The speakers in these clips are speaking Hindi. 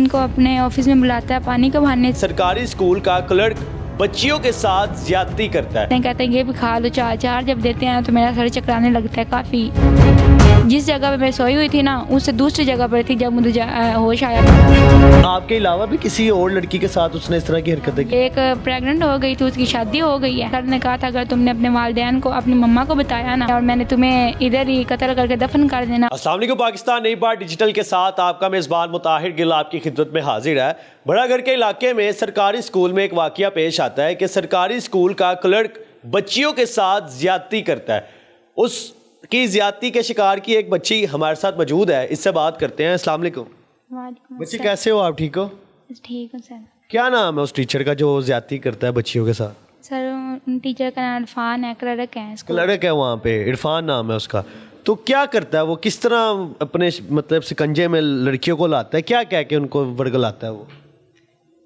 उनको अपने ऑफिस में बुलाता है पानी के बहाने। सरकारी स्कूल का क्लर्क बच्चियों के साथ ज्यादती करता है। कहते हैं ये भी खा लो, चार जब देते हैं तो मेरा सर चकराने लगता है काफ़ी। जिस जगह पे मैं सोई हुई थी ना, उससे दूसरी जगह पर थी जब मुझे होश आया। आपके अलावा भी किसी और लड़की के साथ उसने इस तरह की हरकतें की? एक प्रेग्नेंट हो गई थी, उसकी शादी हो गई है। सर ने कहा था अगर तुमने अपने वालिदैन को अपनी मम्मा को बताया ना, और मैंने तुम्हें इधर ही कत्ल करके दफन कर देना। अस्सलाम वालेकुम पाकिस्तान, नई बात डिजिटल के साथ आपका मेज़बान मुताहिर गिल आपकी खिदमत में हाजिर है। बड़ा घर के इलाके में सरकारी स्कूल में एक वाकया पेश आता है कि सरकारी स्कूल का क्लर्क बच्चियों के साथ ज्यादती करता है। उसकी ज्यादती के शिकार की एक बच्ची हमारे साथ मौजूद है, इससे बात करते हैं। अस्सलाम वालेकुम। बच्ची कैसे हो आप? ठीक हो? ठीक हूँ सर। क्या नाम है उस टीचर का जो ज्यादती करता है बच्चियों के साथ? सर टीचर का नाम इरफान है, क्लर्क है। क्लर्क है वहाँ पे, इरफान नाम है उसका। तो क्या करता है वो? किस तरह अपने मतलब शिकंजे में लड़कियों को लाता है? क्या कह के उनको वर्गलाता है वो?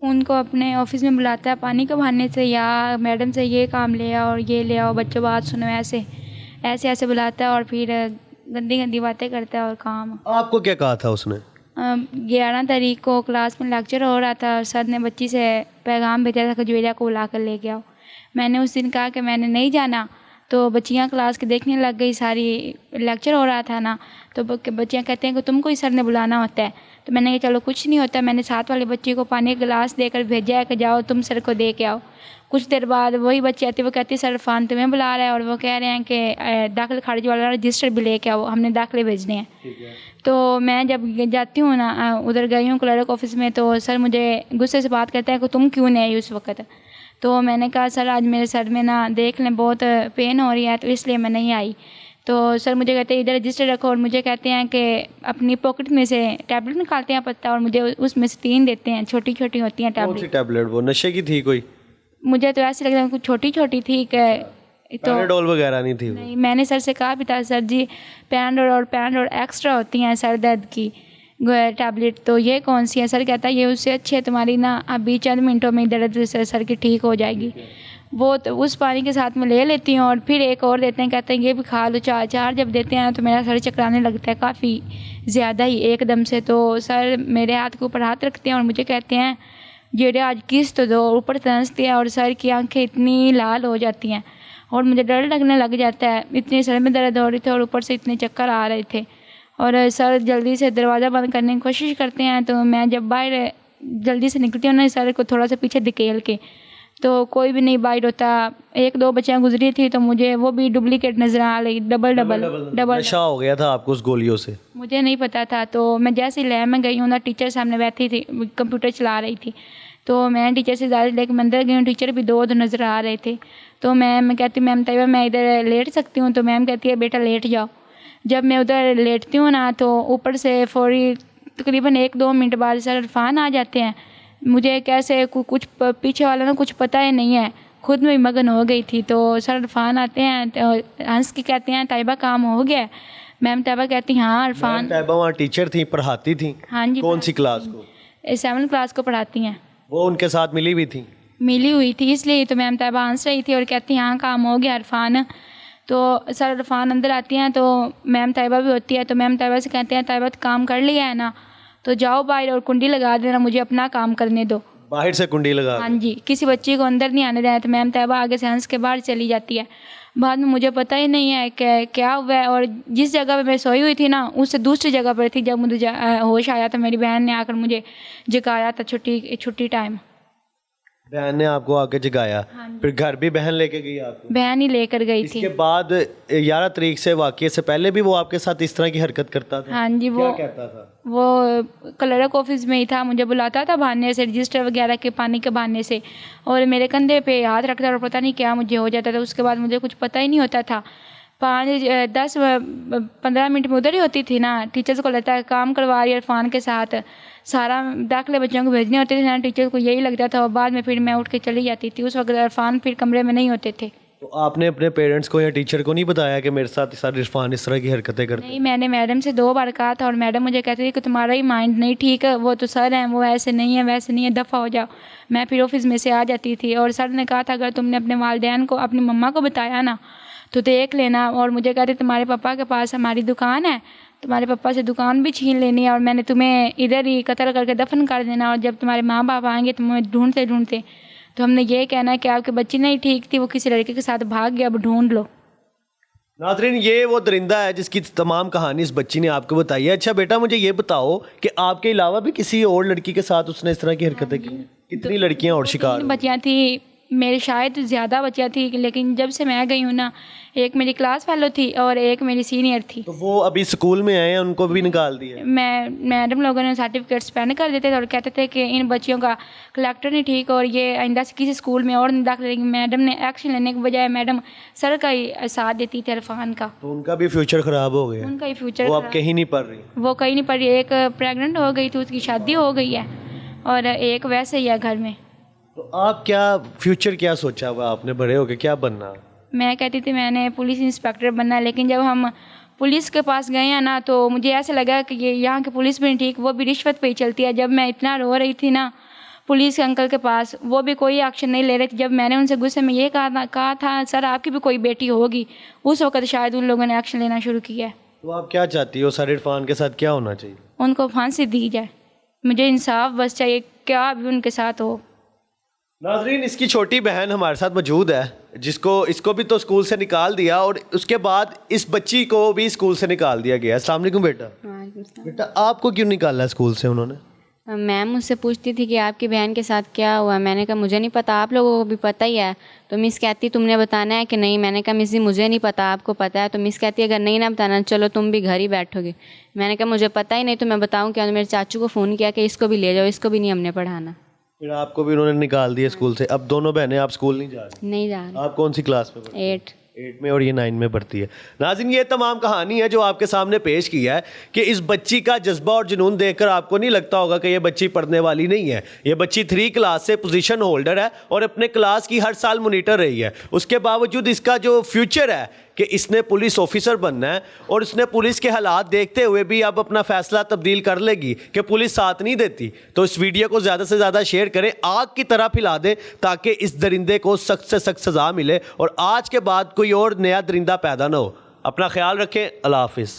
उनको अपने ऑफिस में बुलाता है पानी के बहाने से, या मैडम से ये काम ले आओ और ये ले आओ, बच्चों बात सुनो, ऐसे ऐसे ऐसे बुलाता है और फिर गंदी गंदी बातें करता है। और काम आपको क्या कहा था उसने? 11 तारीख को क्लास में लेक्चर हो रहा था और सर ने बच्ची से पैगाम भेजा था कि जुवेरिया को बुला कर लेके आओ। मैंने उस दिन कहा कि मैंने नहीं जाना, तो बच्चियाँ क्लास के देखने लग गई, सारी लेक्चर हो रहा था ना, तो बच्चियाँ कहते हैं कि तुमको ही सर ने बुलाना होता है। तो मैंने कहा चलो कुछ नहीं होता। मैंने साथ वाली बच्ची को पानी का गिलास देकर भेजा है कि जाओ तुम सर को दे के आओ। कुछ देर बाद वही बच्ची आती है, वो कहती है सर इरफान तुम्हें बुला रहा है, और वो कह रहे हैं कि दाखिल खारिज वाला रजिस्टर भी लेके आओ, हमने दाखिले भेजने हैं। तो मैं जब जाती हूँ ना, उधर गई हूँ क्लर्क ऑफिस में, तो सर मुझे गुस्से से बात करता है कि तुम क्यों नहीं आई उस वक्त। तो मैंने कहा सर आज मेरे सर में ना देख लें बहुत पेन हो रही है, तो इसलिए मैं नहीं आई। तो सर मुझे कहते हैं इधर रजिस्टर रखो, और मुझे कहते हैं कि अपनी पॉकेट में से टैबलेट निकालते हैं पत्ता, और मुझे उसमें से 3 देते हैं, छोटी छोटी होती हैं टैबलेट। कौन सी टैबलेट? वो नशे की थी कोई? मुझे तो ऐसे लग रहा है कुछ छोटी छोटी थी कि तो पैराडोल वगैरह नहीं थी वो? नहीं, मैंने सर से कहा भी था सर जी पैराडोल एक्स्ट्रा होती हैं सर दर्द की टैबलेट, तो ये कौन सी है? सर कहता है ये उससे अच्छी है, तुम्हारी ना अभी चंद मिनटों में दर्द सर की ठीक हो जाएगी। वो तो उस पानी के साथ में ले लेती हूँ, और फिर एक और देते हैं, कहते हैं ये भी खा लो। चार जब देते हैं तो मेरा सर चकराने लगता है काफ़ी ज़्यादा ही एकदम से। तो सर मेरे हाथ के ऊपर हाथ रखते हैं और मुझे कहते हैं जेड़े आज किस तो दो, ऊपर तरसते हैं, और सर की आंखें इतनी लाल हो जाती हैं और मुझे डर लगने लग जाता है। इतनी सर में दर्द हो रही थी और ऊपर से इतने चक्कर आ रहे थे, और सर जल्दी से दरवाज़ा बंद करने की कोशिश करते हैं। तो मैं जब बाहर जल्दी से निकलती हूँ ना, सर को थोड़ा सा पीछे धकेल के, तो कोई भी नहीं बाहर होता। 1-2 बच्चियाँ गुजरी थी तो मुझे वो भी डुप्लीकेट नजर आ रही, डबल नशा हो गया था आपको उस गोलियों से? मुझे नहीं पता था। तो मैं जैसे ही लैब में गई हूँ ना, टीचर सामने बैठी थी, कंप्यूटर चला रही थी, तो मैं टीचर से ज़्यादा लेकर मैं अंदर गई हूँ। टीचर भी 2 नज़र आ रहे थे। तो मैं कहती मैम तैयबा मैं इधर लेट सकती हूँ? तो मैम कहती है बेटा लेट जाओ। जब मैं उधर लेटती हूँ ना, तो ऊपर से फौरी तकरीबन 1-2 मिनट बाद सर इरफान आ जाते हैं। मुझे कैसे कुछ पीछे वाला ना कुछ पता ही नहीं है, खुद में मगन हो गई थी। तो सर इरफान आते हैं, तो हंस के कहते हैं तैयबा काम हो गया? मैम तैयबा कहती हाँ इरफान। तैयबा वहाँ टीचर थी, पढ़ाती थी? हाँ जी। कौन सी क्लास को? 7th क्लास को पढ़ाती हैं। वो उनके साथ मिली हुई थी? मिली हुई थी, इसलिए तो मैम तैयबा हंस रही थी और कहती हाँ काम हो गया इरफान। तो सर इरफान अंदर आती हैं, तो मैम तैयबा भी होती है। तो मैम तैयबा से कहते हैं तैयबा तो काम कर लिया है ना, तो जाओ बाहर और कुंडी लगा देना, मुझे अपना काम करने दो। बाहर से कुंडी लगा? हाँ जी, किसी बच्ची को अंदर नहीं आने देना। तो मैम तैयबा आगे से हंस के बाहर चली जाती है। बाद में मुझे पता ही नहीं है कि क्या हुआ है, और जिस जगह पे मैं सोई हुई थी ना, उससे दूसरी जगह पर थी जब मुझे होश आया। तो मेरी बहन ने आकर मुझे जगाया था छुट्टी टाइम। बहन ने आपको आके जगाया? फिर घर भी बहन लेके गई आपको? बहन ही लेकर गई थी। इसके बाद 11 तारीख से वाकये से पहले भी वो आपके साथ इस तरह की हरकत करता था? हाँ जी। क्या कहता था वो क्लर्क ऑफिस में ही था, मुझे बुलाता था बहाने से, रजिस्टर वगैरह के पानी के बहाने से, और मेरे कंधे पे हाथ रखता और पता नहीं क्या मुझे हो जाता था। उसके बाद मुझे कुछ पता ही नहीं होता था। 5-10-15 मिनट में उधर ही होती थी ना। टीचर्स को लगता है काम करवा रही है इरफान के साथ, सारा दाखिले बच्चों को भेजने होते थे ना, टीचर को यही लगता था। और बाद में फिर मैं उठ के चली जाती थी। उस वक्त इरफान फिर कमरे में नहीं होते थे। तो आपने अपने पेरेंट्स को या टीचर को नहीं बताया कि मेरे साथ सर इरफान इस तरह की हरकतें करते? नहीं, मैंने मैडम से 2 बार कहा था, और मैडम मुझे कहती थी कि तुम्हारा ही माइंड नहीं ठीक है, वो तो सर हैं, वो ऐसे नहीं है वैसे नहीं है, दफ़ा हो जाओ। मैं फिर ऑफिस में से आ जाती थी, और सर ने कहा था अगर तुमने अपने वालिदैन को अपनी मम्मा को बताया ना तो देख लेना। और मुझे कहते तुम्हारे पापा के पास हमारी दुकान है, तुम्हारे पापा से दुकान भी छीन लेनी है और मैंने तुम्हें इधर ही कत्ल करके दफन कर देना, और जब तुम्हारे माँ बाप आएंगे तुम्हें ढूंढते ढूंढते तो हमने ये कहना है कि आपकी बच्ची नहीं ठीक थी, वो किसी लड़के के साथ भाग गया, अब ढूंढ लो। नाज़रीन, ये वो दरिंदा है जिसकी तमाम कहानी इस बच्ची ने आपको बताई है। अच्छा बेटा, मुझे ये बताओ कि आपके अलावा भी किसी और लड़की के साथ उसने इस तरह की हरकतें की हैं? कितनी लड़कियां और शिकार हुई? बच्चियाँ थी मेरे, शायद ज़्यादा बच्चियाँ थी, लेकिन जब से मैं गई हूँ ना, एक मेरी क्लास फेलो थी और एक मेरी सीनियर थी। तो वो अभी स्कूल में आए हैं, उनको भी निकाल दिया? मैडम लोगों ने सर्टिफिकेट स्पेंड कर देते थे और कहते थे कि इन बच्चियों का कलेक्टर नहीं ठीक और ये आइंदा से किसी स्कूल में और नहीं दाखिल लेंगे। मैडम ने एक्शन लेने के बजाय मैडम सर का ही साथ देती थी, इरफान का। तो उनका भी फ्यूचर ख़राब हो गया? उनका ही फ्यूचर, वो अब कहीं नहीं पढ़ रही? वो कहीं नहीं पढ़ रही। एक प्रेग्नेंट हो गई थी, उसकी शादी हो गई है, और एक वैसे ही है घर में। तो आप क्या फ्यूचर क्या सोचा हुआ आपने, बड़े होके क्या बनना? मैं कहती थी मैंने पुलिस इंस्पेक्टर बनना है, लेकिन जब हम पुलिस के पास गए हैं ना, तो मुझे ऐसा लगा कि ये यहाँ की पुलिस भी नहीं ठीक, वो भी रिश्वत पे ही चलती है। जब मैं इतना रो रही थी ना पुलिस के अंकल के पास, वो भी कोई एक्शन नहीं ले रहे थे। जब मैंने उनसे गुस्से में ये कहा था सर आपकी भी कोई बेटी होगी, उस वक्त शायद उन लोगों ने एक्शन लेना शुरू किया है। तो आप क्या चाहती हो, सर इरफान के साथ क्या होना चाहिए? उनको फांसी दी जाए, मुझे इंसाफ बस चाहिए, क्या भी उनके साथ हो। नाजरीन, इसकी छोटी बहन हमारे साथ मौजूद है, इसको भी तो स्कूल से निकाल दिया और उसके बाद इस बच्ची को भी स्कूल से निकाल दिया गया। अस्सलाम वालेकुम बेटा। बेटा, आपको क्यों निकाला स्कूल से उन्होंने? मैम मुझसे पूछती थी कि आपकी बहन के साथ क्या हुआ। मैंने कहा मुझे नहीं पता, आप लोगों को भी पता ही है। तो मिस कहती तुमने बताना है कि नहीं। मैंने कहा मिस जी मुझे नहीं पता, आपको पता है। तो मिस कहती अगर नहीं ना बताना चलो तुम भी घर ही बैठोगे। मैंने कहा मुझे पता ही नहीं तो मैं बताऊँ क्या। मेरे चाचू को फ़ोन किया कि इसको भी ले जाओ, इसको भी नहीं हमने पढ़ाना। फिर आपको भी उन्होंने निकाल दिया स्कूल से। अब दोनों बहनें आप स्कूल नहीं जा रही? नहीं जा रही। आप कौन सी क्लास में पढ़ती हैं? 8 में और ये 9 में पढ़ती है। नाज़रीन, ये तमाम कहानी है जो आपके सामने पेश की है कि इस बच्ची का जज्बा और जुनून देखकर आपको नहीं लगता होगा कि ये बच्ची पढ़ने वाली नहीं है। ये बच्ची 3 क्लास से पोजीशन होल्डर है और अपने क्लास की हर साल मॉनिटर रही है। उसके बावजूद इसका जो फ्यूचर है कि इसने पुलिस ऑफिसर बनना है और इसने पुलिस के हालात देखते हुए भी अब अपना फैसला तब्दील कर लेगी कि पुलिस साथ नहीं देती। तो इस वीडियो को ज़्यादा से ज़्यादा शेयर करें, आग की तरह फैला दें ताकि इस दरिंदे को सख्त से सख्त सज़ा मिले और आज के बाद कोई और नया दरिंदा पैदा ना हो। अपना ख्याल रखें। अल्लाह हाफिज़।